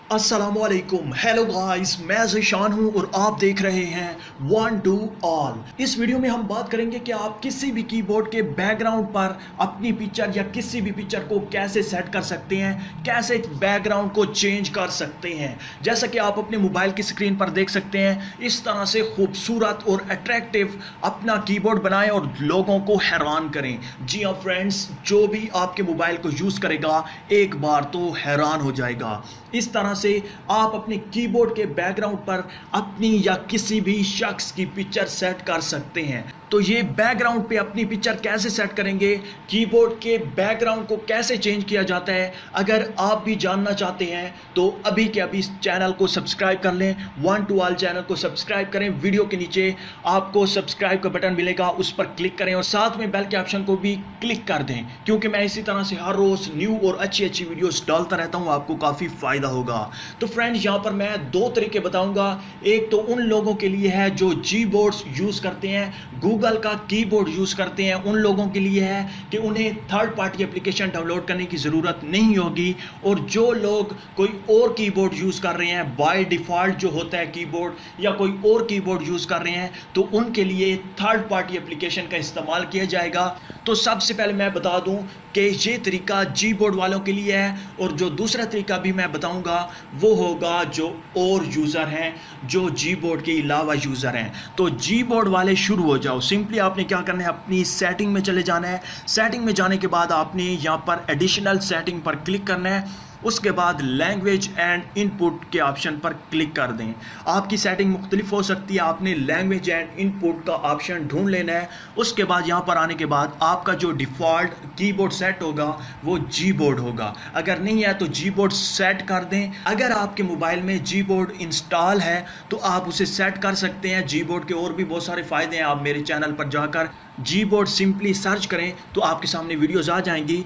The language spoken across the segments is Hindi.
अस्सलामुअलैकुम, हेलो गाइस, मैं ज़ीशान हूँ और आप देख रहे हैं वन टू ऑल। इस वीडियो में हम बात करेंगे कि आप किसी भी कीबोर्ड के बैकग्राउंड पर अपनी पिक्चर या किसी भी पिक्चर को कैसे सेट कर सकते हैं, कैसे बैकग्राउंड को चेंज कर सकते हैं। जैसा कि आप अपने मोबाइल की स्क्रीन पर देख सकते हैं, इस तरह से खूबसूरत और अट्रैक्टिव अपना कीबोर्ड बनाएं और लोगों को हैरान करें। जी हाँ फ्रेंड्स, जो भी आपके मोबाइल को यूज़ करेगा एक बार तो हैरान हो जाएगा। इस तरह से आप अपने कीबोर्ड के बैकग्राउंड पर अपनी या किसी भी शख्स की पिक्चर सेट कर सकते हैं। तो ये बैकग्राउंड पे अपनी पिक्चर कैसे सेट करेंगे, कीबोर्ड के बैकग्राउंड को कैसे चेंज किया जाता है, अगर आप भी जानना चाहते हैं तो अभी के अभी इस चैनल को सब्सक्राइब कर लें। वन टू ऑल चैनल को सब्सक्राइब करें। वीडियो के नीचे आपको सब्सक्राइब का बटन मिलेगा, उस पर क्लिक करें और साथ में बेल के ऑप्शन को भी क्लिक कर दें, क्योंकि मैं इसी तरह से हर रोज न्यू और अच्छी अच्छी वीडियोस डालता रहता हूं, आपको काफ़ी फ़ायदा होगा। तो फ्रेंड्स, यहाँ पर मैं दो तरीके बताऊंगा। एक तो उन लोगों के लिए है जो जी बोर्ड्स यूज़ करते हैं, गूगल का कीबोर्ड यूज़ करते हैं, उन लोगों के लिए है कि उन्हें थर्ड पार्टी एप्लीकेशन डाउनलोड करने की ज़रूरत नहीं होगी। और जो लोग कोई और कीबोर्ड यूज़ कर रहे हैं, बाय डिफ़ॉल्ट जो होता है कीबोर्ड या कोई और कीबोर्ड यूज़ कर रहे हैं, तो उनके लिए थर्ड पार्टी एप्लीकेशन का इस्तेमाल किया जाएगा। तो सबसे पहले मैं बता दूं कि ये तरीका जी बोर्ड वालों के लिए है, और जो दूसरा तरीका भी मैं बताऊंगा वो होगा जो और यूज़र हैं, जो जी बोर्ड के अलावा यूज़र हैं। तो जी बोर्ड वाले शुरू हो जाओ। सिंपली आपने क्या करना है, अपनी सेटिंग में चले जाना है। सेटिंग में जाने के बाद आपने यहाँ पर एडिशनल सेटिंग पर क्लिक करना है। उसके बाद लैंग्वेज एंड इनपुट के ऑप्शन पर क्लिक कर दें। आपकी सेटिंग मुख्तलिफ हो सकती है, आपने लैंग्वेज एंड इनपुट का ऑप्शन ढूंढ लेना है। उसके बाद यहाँ पर आने के बाद आपका जो डिफ़ॉल्ट कीबोर्ड सेट होगा वो जी बोर्ड होगा। अगर नहीं है तो जी बोर्ड सेट कर दें। अगर आपके मोबाइल में जी बोर्ड इंस्टॉल है तो आप उसे सेट कर सकते हैं। जी बोर्ड के और भी बहुत सारे फ़ायदे हैं, आप मेरे चैनल पर जाकर जी बोर्ड सिंपली सर्च करें तो आपके सामने वीडियोज़ आ जाएंगी।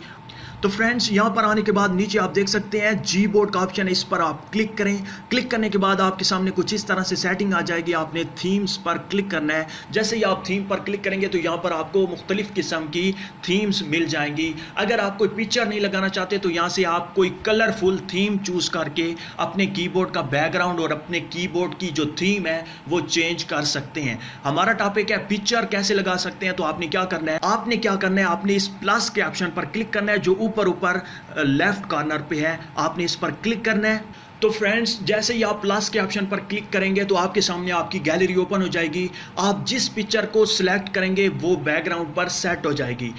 तो फ्रेंड्स, यहाँ पर आने के बाद नीचे आप देख सकते हैं जी बोर्ड का ऑप्शन है, इस पर आप क्लिक करें। क्लिक करने के बाद आपके सामने कुछ इस तरह से सेटिंग आ जाएगी। आपने थीम्स पर क्लिक करना है। जैसे ही आप थीम पर क्लिक करेंगे तो यहाँ पर आपको मुख्तलिफ किस्म की थीम्स मिल जाएंगी। अगर आप कोई पिक्चर नहीं लगाना चाहते तो यहाँ से आप कोई कलरफुल थीम चूज़ करके अपने कीबोर्ड का बैकग्राउंड और अपने कीबोर्ड की जो थीम है वो चेंज कर सकते हैं। हमारा टॉपिक है पिक्चर कैसे लगा सकते हैं। तो आपने क्या करना है, आपने इस प्लस के ऑप्शन पर क्लिक करना है जो ऊपर लेफ्ट कॉर्नर पे है, आपने इस पर क्लिक करना है। तो फ्रेंड्स, जैसे ही आप प्लस के ऑप्शन पर क्लिक करेंगे तो आपके सामने आपकी गैलरी ओपन हो जाएगी। आप जिस पिक्चर को सिलेक्ट करेंगे वो बैकग्राउंड पर सेट हो जाएगी।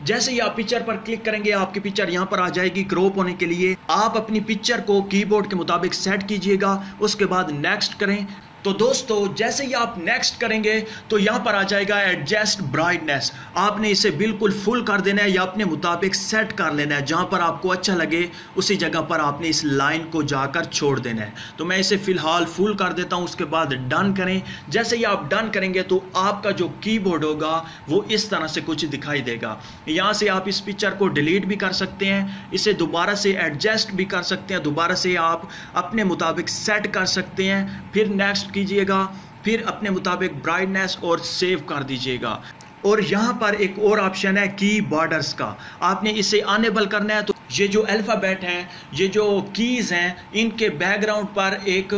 जैसे ही आप पिक्चर पर क्लिक करेंगे आपकी पिक्चर यहाँ पर आ जाएगी क्रॉप होने के लिए। आप अपनी पिक्चर को कीबोर्ड के मुताबिक सेट कीजिएगा, उसके बाद नेक्स्ट करें। तो दोस्तों, जैसे ही आप नेक्स्ट करेंगे तो यहाँ पर आ जाएगा एडजस्ट ब्राइटनेस। आपने इसे बिल्कुल फुल कर देना है या अपने मुताबिक सेट कर लेना है। जहाँ पर आपको अच्छा लगे उसी जगह पर आपने इस लाइन को जाकर छोड़ देना है। तो मैं इसे फ़िलहाल फुल कर देता हूँ, उसके बाद डन करें। जैसे ही आप डन करेंगे तो आपका जो कीबोर्ड होगा वो इस तरह से कुछ दिखाई देगा। यहाँ से आप इस पिक्चर को डिलीट भी कर सकते हैं, इसे दोबारा से एडजस्ट भी कर सकते हैं, दोबारा से आप अपने मुताबिक सेट कर सकते हैं। फिर नेक्स्ट कीजिएगा, फिर अपने मुताबिक ब्राइटनेस और सेव कर दीजिएगा। और यहाँ पर एक और ऑप्शन है की बॉर्डर्स का, आपने इसे अनेबल करना है। तो ये जो अल्फ़ाबेट हैं, ये जो कीज़ हैं, इनके बैकग्राउंड पर एक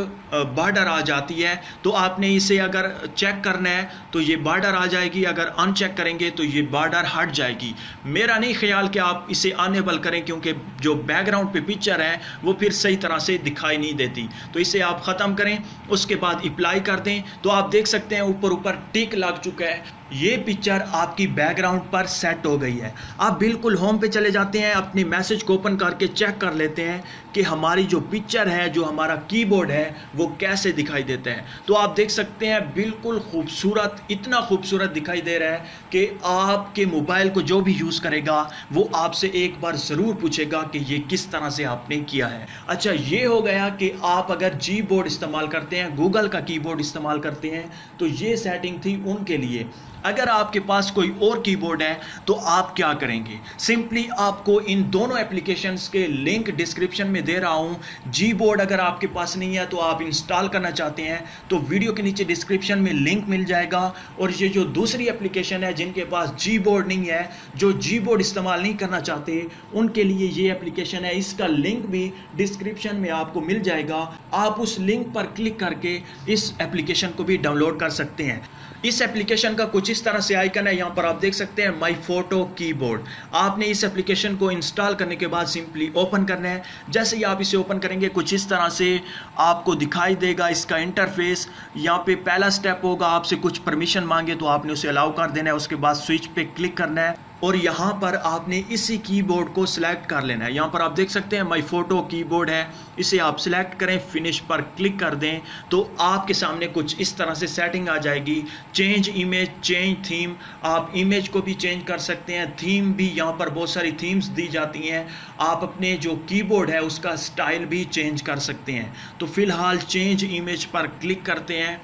बॉर्डर आ जाती है। तो आपने इसे अगर चेक करना है तो ये बॉर्डर आ जाएगी, अगर अनचेक करेंगे तो ये बॉर्डर हट जाएगी। मेरा नहीं ख्याल कि आप इसे अनेबल करें, क्योंकि जो बैकग्राउंड पे पिक्चर है वो फिर सही तरह से दिखाई नहीं देती। तो इसे आप ख़त्म करें, उसके बाद अप्लाई कर दें। तो आप देख सकते हैं ऊपर टिक लग चुका है। ये पिक्चर आपकी बैकग्राउंड पर सेट हो गई है। आप बिल्कुल होम पे चले जाते हैं, अपने मैसेज को ओपन करके चेक कर लेते हैं कि हमारी जो पिक्चर है, जो हमारा कीबोर्ड है, वो कैसे दिखाई देता है। तो आप देख सकते हैं बिल्कुल खूबसूरत, इतना खूबसूरत दिखाई दे रहा है कि आपके मोबाइल को जो भी यूज़ करेगा वो आपसे एक बार ज़रूर पूछेगा कि ये किस तरह से आपने किया है। अच्छा, ये हो गया कि आप अगर जी बोर्ड इस्तेमाल करते हैं, गूगल का कीबोर्ड इस्तेमाल करते हैं, तो ये सेटिंग थी उनके लिए। अगर आपके पास कोई और कीबोर्ड है तो आप क्या करेंगे, सिंपली आपको इन दोनों एप्लीकेशंस के लिंक डिस्क्रिप्शन में में दे रहा हूँ। जी बोर्ड अगर आपके पास नहीं है तो आप इंस्टॉल करना चाहते हैं तो वीडियो के नीचे डिस्क्रिप्शन में लिंक मिल जाएगा। और ये जो दूसरी एप्लीकेशन है, जिनके पास जी बोर्ड नहीं है, जो जी बोर्ड इस्तेमाल नहीं करना चाहते, उनके लिए ये एप्लीकेशन है। इसका लिंक भी डिस्क्रिप्शन में आपको मिल जाएगा। आप उस लिंक पर क्लिक करके इस एप्लीकेशन को भी डाउनलोड कर सकते हैं। इस एप्लीकेशन का कुछ इस तरह से आइकन है, यहाँ पर आप देख सकते हैं माई फोटो कीबोर्ड। आपने इस एप्लीकेशन को इंस्टॉल करने के बाद सिंपली ओपन करना है। जैसे ही आप इसे ओपन करेंगे कुछ इस तरह से आपको दिखाई देगा इसका इंटरफेस। यहाँ पे पहला स्टेप होगा, आपसे कुछ परमिशन मांगे तो आपने उसे अलाउ कर देना है। उसके बाद स्विच पे क्लिक करना है और यहाँ पर आपने इसी कीबोर्ड को सिलेक्ट कर लेना है। यहाँ पर आप देख सकते हैं माई फोटो कीबोर्ड है, इसे आप सिलेक्ट करें, फिनिश पर क्लिक कर दें तो आपके सामने कुछ इस तरह से सेटिंग आ जाएगी। चेंज इमेज, चेंज थीम, आप इमेज को भी चेंज कर सकते हैं, थीम भी, यहाँ पर बहुत सारी थीम्स दी जाती हैं। आप अपने जो कीबोर्ड है उसका स्टाइल भी चेंज कर सकते हैं। तो फिलहाल चेंज इमेज पर क्लिक करते हैं।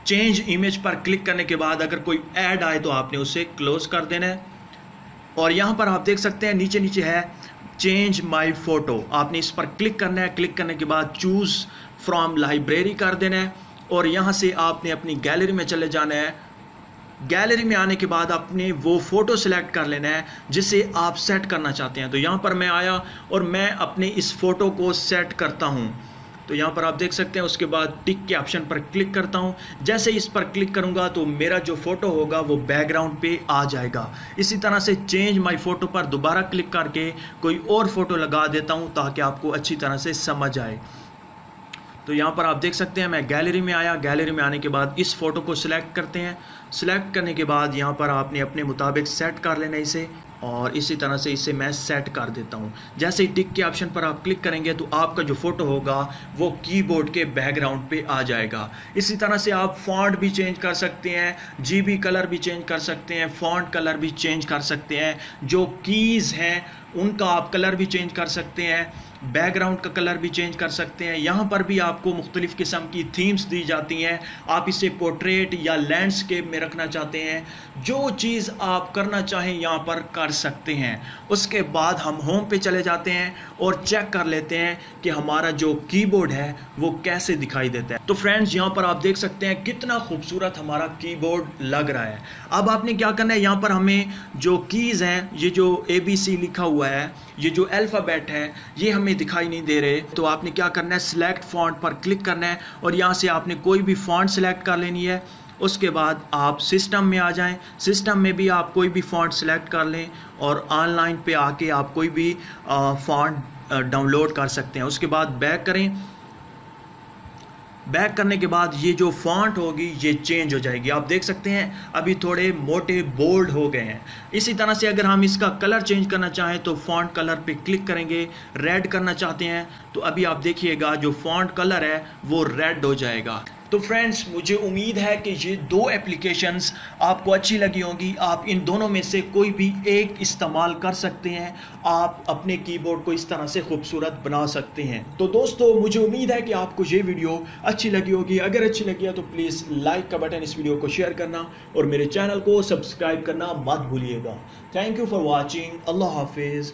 चेंज इमेज पर क्लिक करने के बाद अगर कोई ऐड आए तो आपने उसे क्लोज कर देना है। और यहाँ पर आप देख सकते हैं नीचे नीचे है चेंज माय फोटो, आपने इस पर क्लिक करना है। क्लिक करने के बाद चूज फ्रॉम लाइब्रेरी कर देना है और यहाँ से आपने अपनी गैलरी में चले जाना है। गैलरी में आने के बाद आपने वो फ़ोटो सिलेक्ट कर लेना है जिसे आप सेट करना चाहते हैं। तो यहाँ पर मैं आया और मैं अपने इस फ़ोटो को सेट करता हूँ। तो यहाँ पर आप देख सकते हैं, उसके बाद टिक के ऑप्शन पर क्लिक करता हूँ। जैसे इस पर क्लिक करूँगा तो मेरा जो फ़ोटो होगा वो बैकग्राउंड पे आ जाएगा। इसी तरह से चेंज माय फ़ोटो पर दोबारा क्लिक करके कोई और फ़ोटो लगा देता हूँ ताकि आपको अच्छी तरह से समझ आए। तो यहाँ पर आप देख सकते हैं मैं गैलरी में आया। गैलरी में आने के बाद इस फ़ोटो को सिलेक्ट करते हैं। सिलेक्ट करने के बाद यहाँ पर आपने अपने मुताबिक सेट कर लेना इसे और इसी तरह से इसे मैं सेट कर देता हूँ। जैसे ही टिक के ऑप्शन पर आप क्लिक करेंगे तो आपका जो फ़ोटो होगा वो कीबोर्ड के बैकग्राउंड पे आ जाएगा। इसी तरह से आप फ़ॉन्ट भी चेंज कर सकते हैं, जीबी कलर भी चेंज कर सकते हैं, फ़ॉन्ट कलर भी चेंज कर सकते हैं, जो कीज़ हैं उनका आप कलर भी चेंज कर सकते हैं, बैकग्राउंड का कलर भी चेंज कर सकते हैं। यहाँ पर भी आपको मुख्तलिफ़ किस्म की थीम्स दी जाती हैं। आप इसे पोर्ट्रेट या लैंडस्केप में रखना चाहते हैं, जो चीज़ आप करना चाहें यहाँ पर कर सकते हैं। उसके बाद हम होम पे चले जाते हैं और चेक कर लेते हैं कि हमारा जो कीबोर्ड है वो कैसे दिखाई देता है। तो फ्रेंड्स यहाँ पर आप देख सकते हैं कितना खूबसूरत हमारा कीबोर्ड लग रहा है। अब आपने क्या करना है, यहाँ पर हमें जो कीज़ हैं, ये जो ABC लिखा हुआ है, ये जो अल्फ़ाबेट है, ये हमें दिखाई नहीं दे रहे। तो आपने क्या करना है, सिलेक्ट फ़ॉन्ट पर क्लिक करना है और यहाँ से आपने कोई भी फ़ॉन्ट सिलेक्ट कर लेनी है। उसके बाद आप सिस्टम में आ जाएं। सिस्टम में भी आप कोई भी फ़ॉन्ट सिलेक्ट कर लें और ऑनलाइन पे आके आप कोई भी फ़ॉन्ट डाउनलोड कर सकते हैं। उसके बाद बैक करें। बैक करने के बाद ये जो फ़ॉन्ट होगी ये चेंज हो जाएगी। आप देख सकते हैं अभी थोड़े मोटे बोल्ड हो गए हैं। इसी तरह से अगर हम इसका कलर चेंज करना चाहें तो फ़ॉन्ट कलर पे क्लिक करेंगे। रेड करना चाहते हैं तो अभी आप देखिएगा जो फ़ॉन्ट कलर है वो रेड हो जाएगा। तो फ्रेंड्स मुझे उम्मीद है कि ये दो एप्लीकेशंस आपको अच्छी लगी होंगी। आप इन दोनों में से कोई भी एक इस्तेमाल कर सकते हैं। आप अपने कीबोर्ड को इस तरह से खूबसूरत बना सकते हैं। तो दोस्तों मुझे उम्मीद है कि आपको ये वीडियो अच्छी लगी होगी। अगर अच्छी लगी है तो प्लीज़ लाइक का बटन, इस वीडियो को शेयर करना और मेरे चैनल को सब्सक्राइब करना मत भूलिएगा। Thank you for watching. अल्लाह हाफिज़।